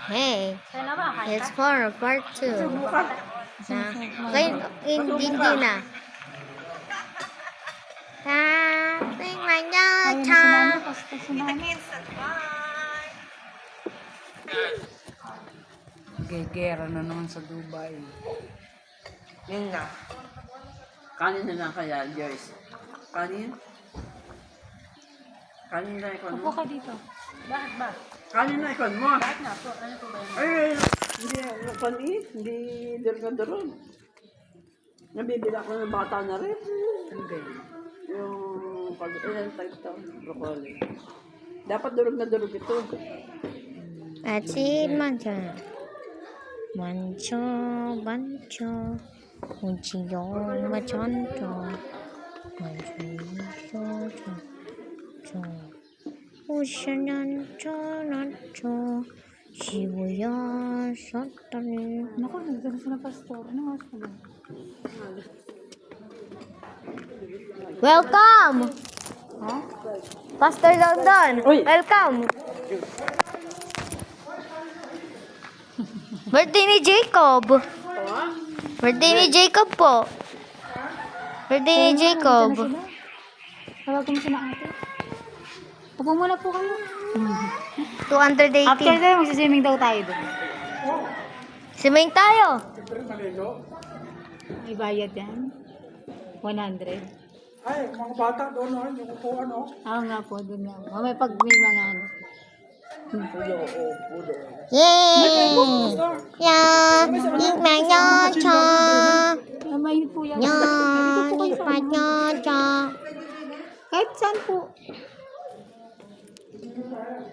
Hey, it's for part 2. Hindi na. Tingnan nyo, cha. Gegera na naman sa Dubai. Yun nga. Kanin na lang kaya, Joyce. Kanin? Kanin na ikon mo? Upo ka dito. Bakit ba? Kanin na ikon mo? Bakit na po? Ano po ba yun? Ay, hindi, hindi durga-durog. Nabibila ko ng bata na rin. Hindi. Yung ilan type to, broccoli. Dapat durog na durog ito. At si Mancho. Mancho, Mancho. Ujiyon, Machoncho. Mancho, Mancho. Ushanancho, Nancho. Shibuya, Sotari. Naku, nagdala sa na pastor. Ano nga sa ba? Welcome! Ha? Pastor London, Uy! welcome! Birthday ni Jacob. Birthday ni Jacob po. Birthday ni Jacob. Tawagin mo siya na ate. Upo muna po kayo. 280. After that, magsiswimming daw tayo doon. Swimming tayo. May bayad yan. 100. Ay, mga bata doon, no? Yung upuan, no? Oo nga po, doon nga. Mamaya pag may mga ano. Yay! Yeah! Tingnan nyo, cha. Mainit po yan. Yeah! Tingnan nyo, cha. Kahit saan po.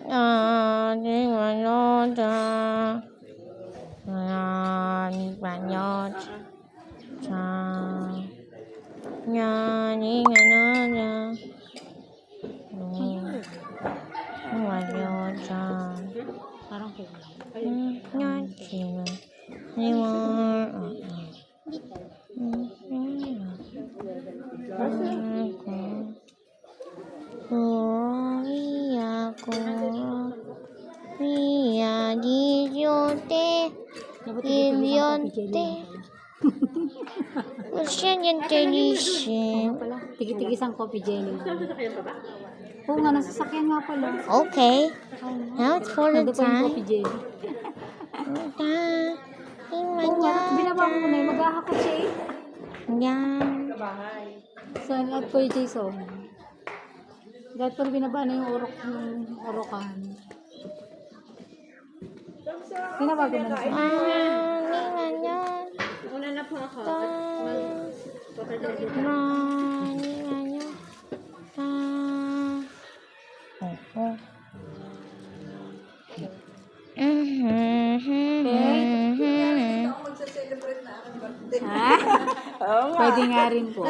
Tingnan nyo, cha. Tingnan nyo, cha. Tingnan nyo, cha. Parang kulang. Pala, tigit-tigis ang coffee jelly. Oo nga, nasa sasakyan nga pala. Okay, now it's for the Nandun pa yung time. coffee jelly. Tingnan Oo nyo, nga, binaba ko na yun. Maghahakot siya eh. yan. Saan at po yung Jason? Dahil pero binaba na yung urokan. Binaba ko na. Tingnan nyo. Una na po ako. Tingnan nyo. Pwede nga rin po.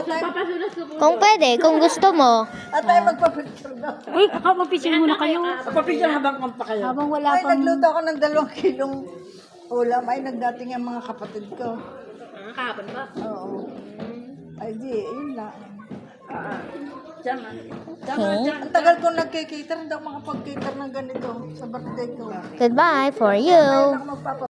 Kung pwede, kung gusto mo. At tayo magpa-picture daw. Uy, mapicture muna kayo. Magpa-picture habang kampa kayo. Habang wala Ay, pang... nagluto ako ng 2 kilong ulam. Ay, nagdating yung mga kapatid ko. Kahapon ba? Oo. Ay, di, yun lang. Diyan. Ang tagal ko nagkikater, hindi ako makapag-cater ng ganito sa birthday ko. Goodbye for Ngayon you. ako